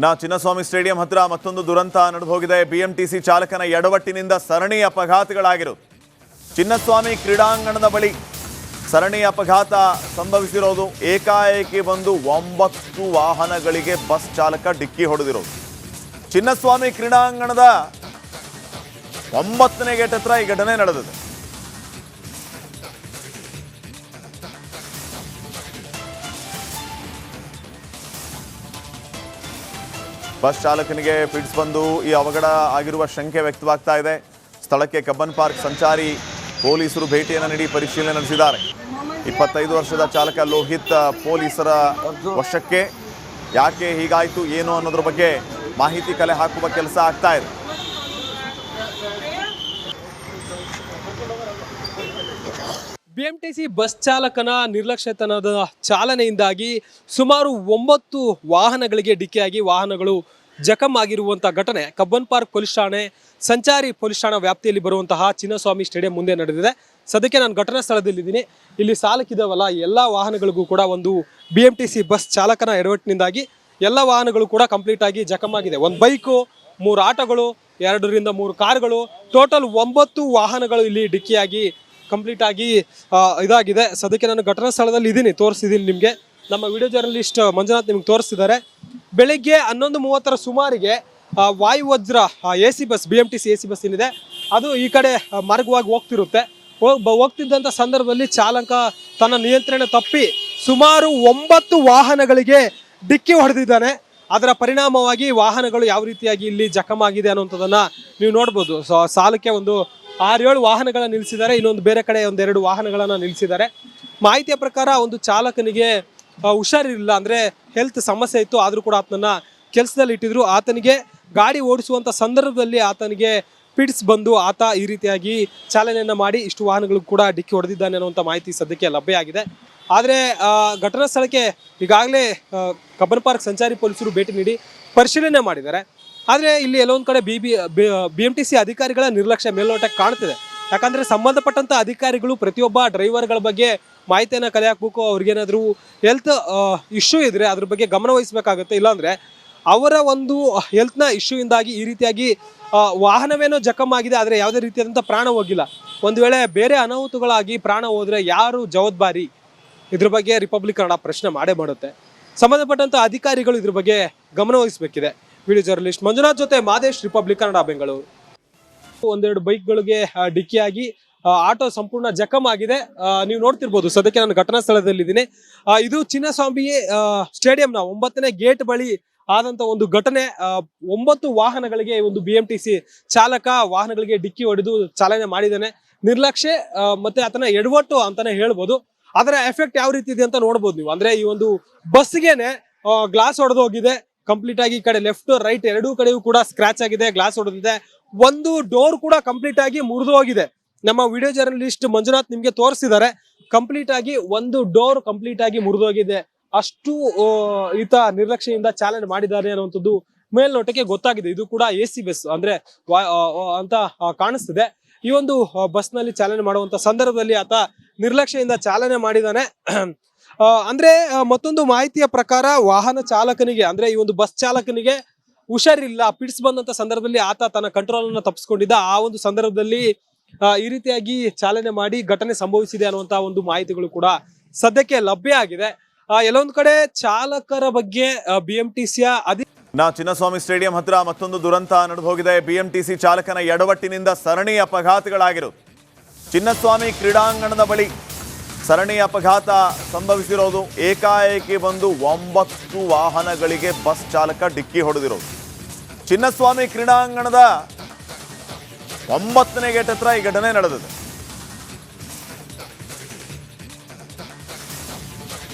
Chinnaswamy stadium ಹತ್ರ ಮತ್ತೊಂದು ದುರಂತ ನಡೆದು ಹೋಗಿದೆ. ಬಿಎಂಟಿಸಿ ಚಾಲಕನ ಎಡವಟ್ಟಿನಿಂದ ಸರಣಿ ಅಪಘಾತಗಳಾಗಿರುವುದು. ಚಿನ್ನಸ್ವಾಮಿ ಕ್ರೀಡಾಂಗಣದ ಬಳಿ ಸರಣಿ ಅಪಘಾತ ಸಂಭವಿಸಿರೋದು. ಏಕಾಏಕಿ ಬಂದು 9 ವಾಹನಗಳಿಗೆ ಬಸ್ ಚಾಲಕ ಡಿಕ್ಕಿ ಹೊಡೆದಿರೋದು. ಚಿನ್ನಸ್ವಾಮಿ ಕ್ರೀಡಾಂಗಣದ 9ನೇ ಗೇಟ್ ಹತ್ರ ಈ ಘಟನೆ ನಡೆದಿದೆ. ಬಸ್ ಚಾಲಕನಿಗೆ ಫಿಟ್ಸ್ ಬಂದು ಈ ಅವಘಡ ಆಗಿರುವ ಶಂಕೆ ವ್ಯಕ್ತವಾಗ್ತಾ ಇದೆ. ಸ್ಥಳಕ್ಕೆ ಕಬ್ಬನ್ ಪಾರ್ಕ್ ಸಂಚಾರಿ ಪೊಲೀಸರು ಭೇಟಿಯನ್ನು ನೀಡಿ ಪರಿಶೀಲನೆ ನಡೆಸಿದ್ದಾರೆ. 25 ವರ್ಷದ ಚಾಲಕ ಲೋಹಿತ್ ಪೊಲೀಸರ ವಶಕ್ಕೆ. ಯಾಕೆ ಹೀಗಾಯಿತು ಏನು ಅನ್ನೋದ್ರ ಬಗ್ಗೆ ಮಾಹಿತಿ ಕಲೆ ಹಾಕುವ ಕೆಲಸ ಆಗ್ತಾ ಇದೆ. ಬಿಎಂಟಿಸಿ ಬಸ್ ಚಾಲಕನ ನಿರ್ಲಕ್ಷ್ಯತನದ ಚಾಲನೆಯಿಂದಾಗಿ ಸುಮಾರು 9 ವಾಹನಗಳಿಗೆ ಡಿಕ್ಕಿಯಾಗಿ ವಾಹನಗಳು ಜಖಮ್ ಆಗಿರುವಂತಹ ಘಟನೆ ಕಬ್ಬನ್ ಪಾರ್ಕ್ ಪೊಲೀಸ್ ಠಾಣೆ ಸಂಚಾರಿ ಪೊಲೀಸ್ ಠಾಣಾ ವ್ಯಾಪ್ತಿಯಲ್ಲಿ ಬರುವಂತಹ ಚಿನ್ನಸ್ವಾಮಿ ಸ್ಟೇಡಿಯಂ ಮುಂದೆ ನಡೆದಿದೆ. ಸದ್ಯಕ್ಕೆ ನಾನು ಘಟನಾ ಸ್ಥಳದಲ್ಲಿದ್ದೀನಿ. ಇಲ್ಲಿ ಸಾಲಕ್ಕಿದಾವಲ್ಲ ಎಲ್ಲ ವಾಹನಗಳಿಗೂ ಕೂಡ ಒಂದು ಬಿಎಂಟಿಸಿ ಬಸ್ ಚಾಲಕನ ಎಡವಟ್ಟಿನಿಂದಾಗಿ ಎಲ್ಲ ವಾಹನಗಳು ಕೂಡ ಕಂಪ್ಲೀಟ್ ಆಗಿ ಜಖಮ್ ಆಗಿದೆ. ಒಂದು ಬೈಕು, 3 ಆಟೋಗಳು, 2 ರಿಂದ 3 ಕಾರುಗಳು, ಟೋಟಲ್ 9 ವಾಹನಗಳು ಇಲ್ಲಿ ಡಿಕ್ಕಿಯಾಗಿ ಕಂಪ್ಲೀಟ್ ಆಗಿ ಇದಾಗಿದೆ. ಸದ್ಯಕ್ಕೆ ನಾನು ಘಟನಾ ಸ್ಥಳದಲ್ಲಿ ಇದ್ದೀನಿ, ತೋರಿಸಿದ್ದೀನಿ ನಿಮಗೆ. ನಮ್ಮ ವಿಡಿಯೋ ಜರ್ನಲಿಸ್ಟ್ ಮಂಜುನಾಥ್ ನಿಮ್ಗೆ ತೋರಿಸಿದ್ದಾರೆ. ಬೆಳಗ್ಗೆ 11:30 ಸುಮಾರಿಗೆ ವಾಯುವಜ್ರ AC bus, BMTC AC bus ಏನಿದೆ ಅದು ಈ ಕಡೆ ಮಾರ್ಗವಾಗಿ ಹೋಗ್ತಿರುತ್ತೆ. ಹೋಗ್ತಿದ್ದಂಥ ಸಂದರ್ಭದಲ್ಲಿ ಚಾಲಕ ತನ್ನ ನಿಯಂತ್ರಣ ತಪ್ಪಿ ಸುಮಾರು 9 ವಾಹನಗಳಿಗೆ ಡಿಕ್ಕಿ ಹೊಡೆದಿದ್ದಾನೆ. ಅದರ ಪರಿಣಾಮವಾಗಿ ವಾಹನಗಳು ಯಾವ ರೀತಿಯಾಗಿ ಇಲ್ಲಿ ಜಖಮ್ ಆಗಿದೆ ಅನ್ನೋಂಥದ್ದನ್ನು ನೀವು ನೋಡ್ಬೋದು. ಸಾಲಕ್ಕೆ ಒಂದು 6-7 ವಾಹನಗಳನ್ನ ನಿಲ್ಲಿಸಿದ್ದಾರೆ. ಇನ್ನೊಂದು ಬೇರೆ ಕಡೆ 1-2 ವಾಹನಗಳನ್ನು ನಿಲ್ಲಿಸಿದ್ದಾರೆ. ಮಾಹಿತಿಯ ಪ್ರಕಾರ ಒಂದು ಚಾಲಕನಿಗೆ ಹುಷಾರಿರಲಿಲ್ಲ, ಅಂದರೆ ಹೆಲ್ತ್ ಸಮಸ್ಯೆ ಇತ್ತು. ಆದರೂ ಕೂಡ ಆತನನ್ನ ಕೆಲಸದಲ್ಲಿ ಇಟ್ಟಿದ್ರು. ಆತನಿಗೆ ಗಾಡಿ ಓಡಿಸುವಂಥ ಸಂದರ್ಭದಲ್ಲಿ ಆತನಿಗೆ ಪಿಟ್ಸ್ ಬಂದು ಆತ ಈ ರೀತಿಯಾಗಿ ಚಾಲನೆಯನ್ನು ಮಾಡಿ ಇಷ್ಟು ವಾಹನಗಳು ಕೂಡ ಡಿಕ್ಕಿ ಹೊಡೆದಿದ್ದಾನೆ ಅನ್ನುವಂಥ ಮಾಹಿತಿ ಸದ್ಯಕ್ಕೆ ಲಭ್ಯ ಆಗಿದೆ. ಆದರೆ ಘಟನಾ ಸ್ಥಳಕ್ಕೆ ಈಗಾಗಲೇ ಕಬ್ಬನ್ ಪಾರ್ಕ್ ಸಂಚಾರಿ ಪೊಲೀಸರು ಭೇಟಿ ನೀಡಿ ಪರಿಶೀಲನೆ ಮಾಡಿದ್ದಾರೆ. ಆದರೆ ಇಲ್ಲಿ ಎಲ್ಲೊಂದು ಕಡೆ BMTC ಅಧಿಕಾರಿಗಳ ನಿರ್ಲಕ್ಷ್ಯ ಮೇಲ್ನೋಟಕ್ಕೆ ಕಾಣ್ತಿದೆ. ಯಾಕಂದರೆ ಸಂಬಂಧಪಟ್ಟಂಥ ಅಧಿಕಾರಿಗಳು ಪ್ರತಿಯೊಬ್ಬ ಡ್ರೈವರ್ಗಳ ಬಗ್ಗೆ ಮಾಹಿತಿಯನ್ನು ಕಲೆ ಹಾಕಬೇಕು. ಅವ್ರಿಗೇನಾದರೂ ಹೆಲ್ತ್ ಇಶ್ಯೂ ಇದ್ದರೆ ಅದ್ರ ಬಗ್ಗೆ ಗಮನ ವಹಿಸಬೇಕಾಗುತ್ತೆ. ಇಲ್ಲಾಂದರೆ ಅವರ ಒಂದು ಹೆಲ್ತ್ನ ಇಶ್ಯೂಯಿಂದಾಗಿ ಈ ರೀತಿಯಾಗಿ ವಾಹನವೇನೋ ಜಖಮ್ ಆಗಿದೆ, ಆದರೆ ಯಾವುದೇ ರೀತಿಯಾದಂಥ ಪ್ರಾಣ ಹೋಗಿಲ್ಲ. ಒಂದು ವೇಳೆ ಬೇರೆ ಅನಾಹುತಗಳಾಗಿ ಪ್ರಾಣ ಹೋದರೆ ಯಾರು ಜವಾಬ್ದಾರಿ? ಇದ್ರ ಬಗ್ಗೆ ರಿಪಬ್ಲಿಕ್ ಕನ್ನಡ ಪ್ರಶ್ನೆ ಮಾಡೇ ಮಾಡುತ್ತೆ. ಸಂಬಂಧಪಟ್ಟಂಥ ಅಧಿಕಾರಿಗಳು ಇದ್ರ ಬಗ್ಗೆ ಗಮನ ವಹಿಸಬೇಕಿದೆ. ವಿಡಿಯೋ ಜರ್ನಲಿಸ್ಟ್ ಮಂಜುನಾಥ್ ಜೊತೆ ಮಾದೇಶ್, ರಿಪಬ್ಲಿಕ್ ಕನ್ನಡ, ಬೆಂಗಳೂರು. 1-2 ಬೈಕ್ಗಳಿಗೆ ಡಿಕ್ಕಿಯಾಗಿ ಆಟೋ ಸಂಪೂರ್ಣ ಜಖಮ್ ಆಗಿದೆ. ನೀವು ನೋಡ್ತಿರ್ಬೋದು. ಸದ್ಯಕ್ಕೆ ನಾನು ಘಟನಾ ಸ್ಥಳದಲ್ಲಿದ್ದೀನಿ. ಇದು ಚಿನ್ನಸ್ವಾಮಿ ಸ್ಟೇಡಿಯಂನ 9ನೇ ಗೇಟ್ ಬಳಿ ಆದಂತ ಒಂದು ಘಟನೆ. 9 ವಾಹನಗಳಿಗೆ ಒಂದು BMTC ಚಾಲಕ ವಾಹನಗಳಿಗೆ ಡಿಕ್ಕಿ ಹೊಡೆದು ಚಾಲನೆ ಮಾಡಿದ್ದಾನೆ. ನಿರ್ಲಕ್ಷ್ಯ ಮತ್ತೆ ಆತನ ಎಡವಟ್ಟು ಅಂತಾನೆ ಹೇಳ್ಬೋದು. ಅದರ ಎಫೆಕ್ಟ್ ಯಾವ ರೀತಿ ಇದೆ ಅಂತ ನೋಡ್ಬೋದು ನೀವು. ಅಂದ್ರೆ ಈ ಒಂದು ಬಸ್ಗೆನೆ ಗ್ಲಾಸ್ ಹೊಡೆದು ಹೋಗಿದೆ ಕಂಪ್ಲೀಟ್ ಆಗಿ. ಈ ಕಡೆ ಲೆಫ್ಟ್ ರೈಟ್ 2 ಕಡೆಯೂ ಕೂಡ ಸ್ಕ್ರಾಚ್ ಆಗಿದೆ, ಗ್ಲಾಸ್ ಹೊಡೆದಿದೆ. ಒಂದು ಡೋರ್ ಕೂಡ ಕಂಪ್ಲೀಟ್ ಆಗಿ ಮುರಿದು ಹೋಗಿದೆ. ನಮ್ಮ ವಿಡಿಯೋ ಜರ್ನಲಿಸ್ಟ್ ಮಂಜುನಾಥ್ ನಿಮ್ಗೆ ತೋರಿಸಿದ್ದಾರೆ. ಕಂಪ್ಲೀಟ್ ಆಗಿ ಒಂದು ಡೋರ್ ಕಂಪ್ಲೀಟ್ ಆಗಿ ಮುರಿದು ಹೋಗಿದೆ. ಅಷ್ಟು ಈತ ನಿರ್ಲಕ್ಷ್ಯದಿಂದ ಚಾಲನೆ ಮಾಡಿದ್ದಾರೆ ಅನ್ನುವಂಥದ್ದು ಮೇಲ್ನೋಟಕ್ಕೆ ಗೊತ್ತಾಗಿದೆ. ಇದು ಕೂಡ AC ಬಸ್ ಅಂದ್ರೆ ಅಂತ ಕಾಣಿಸ್ತಿದೆ. ಈ ಒಂದು ಬಸ್ ನಲ್ಲಿ ಚಾಲನೆ ಮಾಡುವಂತ ಸಂದರ್ಭದಲ್ಲಿ ಆತ ನಿರ್ಲಕ್ಷ್ಯದಿಂದ ಚಾಲನೆ ಮಾಡಿದ್ದಾನೆ. ಅಂದ್ರೆ ಮತ್ತೊಂದು ಮಾಹಿತಿಯ ಪ್ರಕಾರ ವಾಹನ ಚಾಲಕನಿಗೆ ಅಂದ್ರೆ ಈ ಒಂದು ಬಸ್ ಚಾಲಕನಿಗೆ ಹುಷಾರಿಲ್ಲ, ಪಿಟ್ಸ್ ಬಂದಂತ ಸಂದರ್ಭದಲ್ಲಿ ಆತ ತನ್ನ ಕಂಟ್ರೋಲ್ ಅನ್ನ ತಪ್ಪಿಸ್ಕೊಂಡಿದ್ದ. ಆ ಒಂದು ಸಂದರ್ಭದಲ್ಲಿ ಈ ರೀತಿಯಾಗಿ ಚಾಲನೆ ಮಾಡಿ ಘಟನೆ ಸಂಭವಿಸಿದೆ ಅನ್ನುವಂತಹ ಒಂದು ಮಾಹಿತಿಗಳು ಕೂಡ ಸದ್ಯಕ್ಕೆ ಲಭ್ಯ ಆಗಿದೆ. ಎಲ್ಲೊಂದು ಕಡೆ ಚಾಲಕರ ಬಗ್ಗೆ BMTCಯ ಚಿನ್ನಸ್ವಾಮಿ ಸ್ಟೇಡಿಯಂ ಹತ್ರ ಮತ್ತೊಂದು ದುರಂತ ನಡೆದು ಹೋಗಿದೆ. BMTC ಚಾಲಕನ ಎಡವಟ್ಟಿನಿಂದ ಸರಣಿ ಅಪಘಾತಗಳಾಗಿರುವುದು. ಚಿನ್ನಸ್ವಾಮಿ ಕ್ರೀಡಾಂಗಣದ ಬಳಿ ಸರಣಿ ಅಪಘಾತ ಸಂಭವಿಸಿರೋದು. ಏಕಾಏಕಿ ಬಂದು 9 ವಾಹನಗಳಿಗೆ ಬಸ್ ಚಾಲಕ ಡಿಕ್ಕಿ ಹೊಡೆದಿರೋದು. ಚಿನ್ನಸ್ವಾಮಿ ಕ್ರೀಡಾಂಗಣದ 9ನೇ ಗೇಟ್ ಹತ್ರ ಈ ಘಟನೆ ನಡೆದಿದೆ.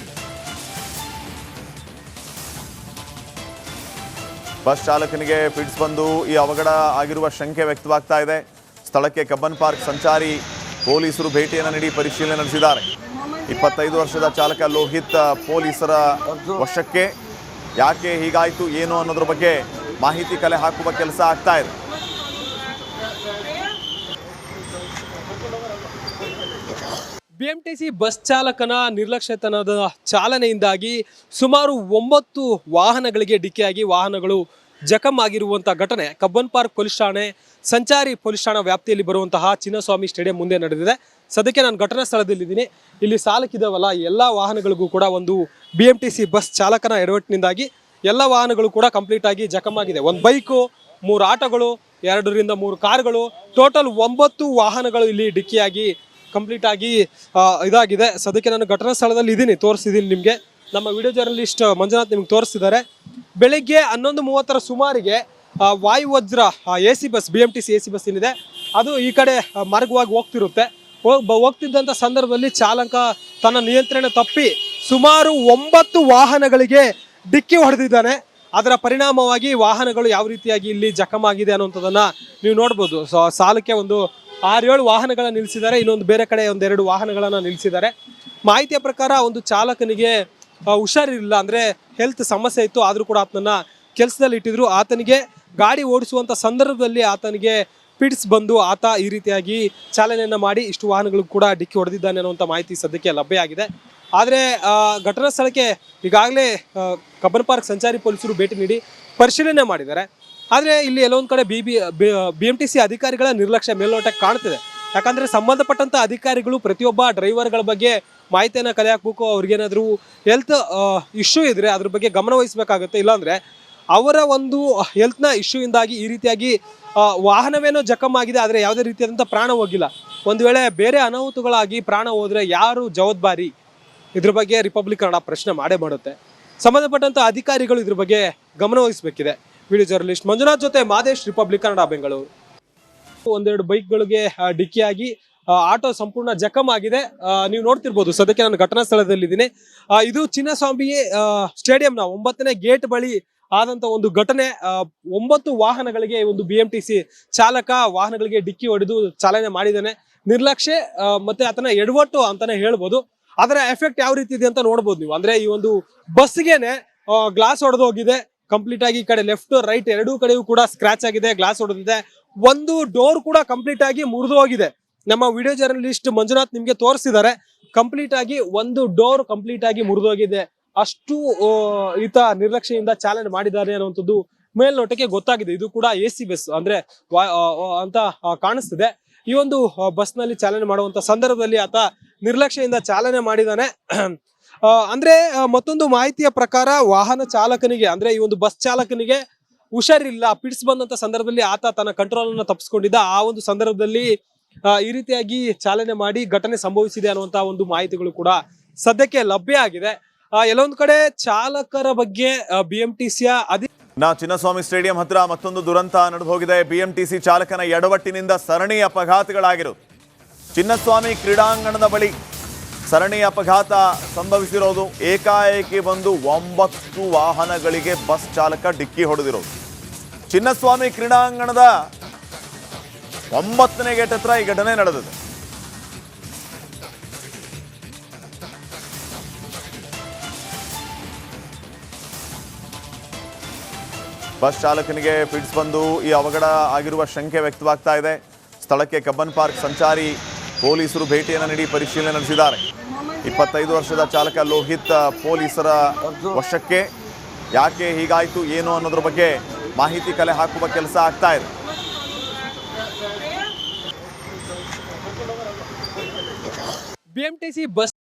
ಬಸ್ ಚಾಲಕನಿಗೆ ಫಿಟ್ಸ್ ಬಂದು ಈ ಅವಘಡ ಆಗಿರುವ ಶಂಕೆ ವ್ಯಕ್ತವಾಗ್ತಾ ಇದೆ. ಸ್ಥಳಕ್ಕೆ ಕಬ್ಬನ್ ಪಾರ್ಕ್ ಸಂಚಾರಿ ಪೊಲೀಸರು ಭೇಟಿಯನ್ನು ನೀಡಿ ಪರಿಶೀಲನೆ ನಡೆಸಿದ್ದಾರೆ. 25 ವರ್ಷದ ಚಾಲಕ ಲೋಹಿತ್ ಪೊಲೀಸರ ವಶಕ್ಕೆ. ಯಾಕೆ ಹೀಗಾಯಿತು ಏನು ಅನ್ನೋದ್ರ ಬಗ್ಗೆ ಮಾಹಿತಿ ಕಲೆ ಹಾಕುವ ಕೆಲಸ ಆಗ್ತಾ ಇದೆ. ಬಿಎಂಟಿಸಿ ಬಸ್ ಚಾಲಕನ ನಿರ್ಲಕ್ಷ್ಯತನದ ಚಾಲನೆಯಿಂದಾಗಿ ಸುಮಾರು 9 ವಾಹನಗಳಿಗೆ ಡಿಕ್ಕಿಯಾಗಿ ವಾಹನಗಳು ಜಖಂ ಆಗಿರುವಂಥ ಘಟನೆ ಕಬ್ಬನ್ ಪಾರ್ಕ್ ಪೊಲೀಸ್ ಠಾಣೆ ಸಂಚಾರಿ ಪೊಲೀಸ್ ಠಾಣಾ ವ್ಯಾಪ್ತಿಯಲ್ಲಿ ಬರುವಂತಹ ಚಿನ್ನಸ್ವಾಮಿ ಸ್ಟೇಡಿಯಂ ಮುಂದೆ ನಡೆದಿದೆ. ಸದ್ಯಕ್ಕೆ ನಾನು ಘಟನಾ ಸ್ಥಳದಲ್ಲಿದ್ದೀನಿ. ಇಲ್ಲಿ ಸಾಲಕ್ಕಿದಾವಲ್ಲ ಎಲ್ಲ ವಾಹನಗಳಿಗೂ ಕೂಡ ಒಂದು ಬಿಎಂಟಿಸಿ ಬಸ್ ಚಾಲಕನ ಎಡವಟ್ಟಿನಿಂದಾಗಿ ಎಲ್ಲ ವಾಹನಗಳು ಕೂಡ ಕಂಪ್ಲೀಟ್ ಆಗಿ ಜಖಂ ಆಗಿದೆ. ಒಂದು ಬೈಕು, 3 ಆಟೋಗಳು, 2 ರಿಂದ 3 ಕಾರ್ಗಳು, ಟೋಟಲ್ 9 ವಾಹನಗಳು ಇಲ್ಲಿ ಡಿಕ್ಕಿಯಾಗಿ ಕಂಪ್ಲೀಟ್ ಆಗಿ ಇದಾಗಿದೆ. ಸದ್ಯಕ್ಕೆ ನಾನು ಘಟನಾ ಸ್ಥಳದಲ್ಲಿ ಇದ್ದೀನಿ, ತೋರಿಸಿದ್ದೀನಿ ನಿಮಗೆ. ನಮ್ಮ ವಿಡಿಯೋ ಜರ್ನಲಿಸ್ಟ್ ಮಂಜುನಾಥ್ ನಿಮ್ಗೆ ತೋರಿಸಿದ್ದಾರೆ. ಬೆಳಿಗ್ಗೆ 11:30 ಸುಮಾರಿಗೆ ವಾಯುವಜ್ರ AC bus, BMTC AC bus ಏನಿದೆ ಅದು ಈ ಕಡೆ ಮಾರ್ಗವಾಗಿ ಹೋಗ್ತಿರುತ್ತೆ. ಹೋಗ್ತಿದ್ದಂಥ ಸಂದರ್ಭದಲ್ಲಿ ಚಾಲಕ ತನ್ನ ನಿಯಂತ್ರಣ ತಪ್ಪಿ ಸುಮಾರು 9 ವಾಹನಗಳಿಗೆ ಡಿಕ್ಕಿ ಹೊಡೆದಿದ್ದಾನೆ. ಅದರ ಪರಿಣಾಮವಾಗಿ ವಾಹನಗಳು ಯಾವ ರೀತಿಯಾಗಿ ಇಲ್ಲಿ ಜಖಂ ಆಗಿದೆ ಅನ್ನುವಂಥದ್ದನ್ನ ನೀವು ನೋಡ್ಬೋದು. ಸಾಲಕ್ಕೆ ಒಂದು 6-7 ವಾಹನಗಳನ್ನ ನಿಲ್ಲಿಸಿದ್ದಾರೆ, ಇನ್ನೊಂದು ಬೇರೆ ಕಡೆ 1-2 ವಾಹನಗಳನ್ನ ನಿಲ್ಲಿಸಿದ್ದಾರೆ. ಮಾಹಿತಿಯ ಪ್ರಕಾರ ಒಂದು ಚಾಲಕನಿಗೆ ಹುಷಾರಿರಲಿಲ್ಲ, ಅಂದರೆ ಹೆಲ್ತ್ ಸಮಸ್ಯೆ ಇತ್ತು, ಆದರೂ ಕೂಡ ಆತನನ್ನ ಕೆಲಸದಲ್ಲಿ ಇಟ್ಟಿದ್ರು. ಆತನಿಗೆ ಗಾಡಿ ಓಡಿಸುವಂಥ ಸಂದರ್ಭದಲ್ಲಿ ಆತನಿಗೆ ಪಿಟ್ಸ್ ಬಂದು ಆತ ಈ ರೀತಿಯಾಗಿ ಚಾಲನೆಯನ್ನು ಮಾಡಿ ಇಷ್ಟು ವಾಹನಗಳು ಕೂಡ ಡಿಕ್ಕಿ ಹೊಡೆದಿದ್ದಾನೆ ಅನ್ನುವಂಥ ಮಾಹಿತಿ ಸದ್ಯಕ್ಕೆ ಲಭ್ಯ ಆಗಿದೆ. ಆದರೆ ಘಟನಾ ಸ್ಥಳಕ್ಕೆ ಈಗಾಗಲೇ ಕಬ್ಬನ್ ಪಾರ್ಕ್ ಸಂಚಾರಿ ಪೊಲೀಸರು ಭೇಟಿ ನೀಡಿ ಪರಿಶೀಲನೆ ಮಾಡಿದ್ದಾರೆ. ಆದರೆ ಇಲ್ಲಿ ಎಲ್ಲೊಂದು ಕಡೆ BMTC ಅಧಿಕಾರಿಗಳ ನಿರ್ಲಕ್ಷ್ಯ ಮೇಲ್ನೋಟಕ್ಕೆ ಕಾಣ್ತಿದೆ. ಯಾಕಂದರೆ ಸಂಬಂಧಪಟ್ಟಂಥ ಅಧಿಕಾರಿಗಳು ಪ್ರತಿಯೊಬ್ಬ ಡ್ರೈವರ್ಗಳ ಬಗ್ಗೆ ಮಾಹಿತಿಯನ್ನು ಕಲೆ ಹಾಕಬೇಕು. ಅವ್ರಿಗೇನಾದರೂ ಹೆಲ್ತ್ ಇಶ್ಯೂ ಇದ್ದರೆ ಅದ್ರ ಬಗ್ಗೆ ಗಮನ ವಹಿಸಬೇಕಾಗುತ್ತೆ. ಇಲ್ಲಾಂದರೆ ಅವರ ಒಂದು ಹೆಲ್ತ್ನ ಇಶ್ಯೂಯಿಂದಾಗಿ ಈ ರೀತಿಯಾಗಿ ವಾಹನವೇನೋ ಜಖಂ ಆಗಿದೆ, ಆದರೆ ಯಾವುದೇ ರೀತಿಯಾದಂಥ ಪ್ರಾಣ ಹೋಗಿಲ್ಲ. ಒಂದು ವೇಳೆ ಬೇರೆ ಅನಾಹುತಗಳಾಗಿ ಪ್ರಾಣ ಹೋದರೆ ಯಾರು ಜವಾಬ್ದಾರಿ? ಇದ್ರ ಬಗ್ಗೆ ರಿಪಬ್ಲಿಕ್ ಕನ್ನಡ ಪ್ರಶ್ನೆ ಮಾಡುತ್ತೆ. ಸಂಬಂಧಪಟ್ಟಂಥ ಅಧಿಕಾರಿಗಳು ಇದ್ರ ಬಗ್ಗೆ ಗಮನ ವಹಿಸಬೇಕಿದೆ. ವಿಡಿಯೋ ಜರ್ನಲಿಸ್ಟ್ ಮಂಜುನಾಥ್ ಜೊತೆ ಮಾದೇಶ್, ರಿಪಬ್ಲಿಕ್ ಕನ್ನಡ, ಬೆಂಗಳೂರು. 1-2 ಬೈಕ್ಗಳಿಗೆ ಡಿಕ್ಕಿಯಾಗಿ ಆಟೋ ಸಂಪೂರ್ಣ ಜಖಂ ಆಗಿದೆ. ನೀವು ನೋಡ್ತಿರ್ಬೋದು. ಸದ್ಯಕ್ಕೆ ನಾನು ಘಟನಾ ಸ್ಥಳದಲ್ಲಿದ್ದೀನಿ. ಇದು ಚಿನ್ನಸ್ವಾಮಿ ಸ್ಟೇಡಿಯಂನ 9ನೇ ಗೇಟ್ ಬಳಿ ಆದಂತ ಒಂದು ಘಟನೆ. 9 ವಾಹನಗಳಿಗೆ ಒಂದು BMTC ಚಾಲಕ ವಾಹನಗಳಿಗೆ ಡಿಕ್ಕಿ ಹೊಡೆದು ಚಾಲನೆ ಮಾಡಿದ್ದಾನೆ. ನಿರ್ಲಕ್ಷ್ಯ ಮತ್ತೆ ಆತನ ಎಡವಟ್ಟು ಅಂತಾನೆ ಹೇಳ್ಬೋದು. ಅದರ ಎಫೆಕ್ಟ್ ಯಾವ ರೀತಿ ಇದೆ ಅಂತ ನೋಡ್ಬೋದು ನೀವು. ಅಂದ್ರೆ ಈ ಒಂದು ಬಸ್ಗೆನೆ ಗ್ಲಾಸ್ ಹೊಡೆದು ಹೋಗಿದೆ ಕಂಪ್ಲೀಟ್ ಆಗಿ. ಈ ಕಡೆ ಲೆಫ್ಟ್ ರೈಟ್ ಎರಡೂ ಕಡೆಯೂ ಕೂಡ ಸ್ಕ್ರಾಚ್ ಆಗಿದೆ, ಗ್ಲಾಸ್ ಹೊಡೆದಿದೆ. ಒಂದು ಡೋರ್ ಕೂಡ ಕಂಪ್ಲೀಟ್ ಆಗಿ ಮುರಿದು ಹೋಗಿದೆ. ನಮ್ಮ ವಿಡಿಯೋ ಜರ್ನಲಿಸ್ಟ್ ಮಂಜುನಾಥ್ ನಿಮ್ಗೆ ತೋರಿಸಿದ್ದಾರೆ. ಕಂಪ್ಲೀಟ್ ಆಗಿ ಒಂದು ಡೋರ್ ಕಂಪ್ಲೀಟ್ ಆಗಿ ಮುರಿದೋಗಿದೆ. ಅಷ್ಟು ಈತ ನಿರ್ಲಕ್ಷ್ಯದಿಂದ ಚಾಲನೆ ಮಾಡಿದ್ದಾರೆ ಅನ್ನುವಂಥದ್ದು ಮೇಲ್ನೋಟಕ್ಕೆ ಗೊತ್ತಾಗಿದೆ. ಇದು ಕೂಡ AC ಬಸ್ ಅಂದ್ರೆ ಅಂತ ಕಾಣಿಸ್ತಿದೆ. ಈ ಒಂದು ಬಸ್ ನಲ್ಲಿ ಚಾಲನೆ ಮಾಡುವಂತ ಸಂದರ್ಭದಲ್ಲಿ ಆತ ನಿರ್ಲಕ್ಷ್ಯದಿಂದ ಚಾಲನೆ ಮಾಡಿದ್ದಾನೆ. ಅಂದ್ರೆ ಮತ್ತೊಂದು ಮಾಹಿತಿಯ ಪ್ರಕಾರ ವಾಹನ ಚಾಲಕನಿಗೆ ಅಂದ್ರೆ ಈ ಒಂದು ಬಸ್ ಚಾಲಕನಿಗೆ ಹುಷಾರಿಲ್ಲ, ಪಿಟ್ಸ್ ಬಂದಂತ ಸಂದರ್ಭದಲ್ಲಿ ಆತ ತನ್ನ ಕಂಟ್ರೋಲ್ ಅನ್ನ ತಪ್ಪಿಸ್ಕೊಂಡಿದ್ದ. ಆ ಒಂದು ಸಂದರ್ಭದಲ್ಲಿ ಈ ರೀತಿಯಾಗಿ ಚಾಲನೆ ಮಾಡಿ ಘಟನೆ ಸಂಭವಿಸಿದೆ ಅನ್ನುವಂತ ಒಂದು ಮಾಹಿತಿಗಳು ಕೂಡ ಸದ್ಯಕ್ಕೆ ಲಭ್ಯ ಆಗಿದೆ. ಎಲ್ಲೊಂದು ಕಡೆ ಚಾಲಕರ ಬಗ್ಗೆ BMTCಯ ಚಿನ್ನಸ್ವಾಮಿ ಸ್ಟೇಡಿಯಂ ಹತ್ರ ಮತ್ತೊಂದು ದುರಂತ ನಡೆದು ಹೋಗಿದೆ. BMTC ಚಾಲಕನ ಎಡವಟ್ಟಿನಿಂದ ಸರಣಿ ಅಪಘಾತಗಳಾಗಿರೋದು. ಚಿನ್ನಸ್ವಾಮಿ ಕ್ರೀಡಾಂಗಣದ ಬಳಿ ಸರಣಿ ಅಪಘಾತ ಸಂಭವಿಸಿರೋದು. ಏಕಾಏಕಿ ಬಂದು 9 ವಾಹನಗಳಿಗೆ ಬಸ್ ಚಾಲಕ ಡಿಕ್ಕಿ ಹೊಡೆದಿರೋದು. ಚಿನ್ನಸ್ವಾಮಿ ಕ್ರೀಡಾಂಗಣದ 9ನೇ ಗೇಟ್ ಹತ್ರ ಈ ಘಟನೆ ನಡೆದಿದೆ. ಬಸ್ ಚಾಲಕನಿಗೆ ಫಿಟ್ಸ್ ಬಂದು ಈ ಅವಘಡ ಆಗಿರುವ ಶಂಕೆ ವ್ಯಕ್ತವಾಗ್ತಾ ಇದೆ. ಸ್ಥಳಕ್ಕೆ ಕಬ್ಬನ್ ಪಾರ್ಕ್ ಸಂಚಾರಿ ಪೊಲೀಸರು ಭೇಟಿಯನ್ನು ನೀಡಿ ಪರಿಶೀಲನೆ ನಡೆಸಿದ್ದಾರೆ. 25 ವರ್ಷದ ಚಾಲಕ ಲೋಹಿತ್ ಪೊಲೀಸರ ವಶಕ್ಕೆ. ಯಾಕೆ ಹೀಗಾಯಿತು ಏನು ಅನ್ನೋದ್ರ ಬಗ್ಗೆ ಮಾಹಿತಿ ಕಲೆ ಹಾಕುವ ಕೆಲಸ ಆಗ್ತಾ ಇದೆ. BMTC bus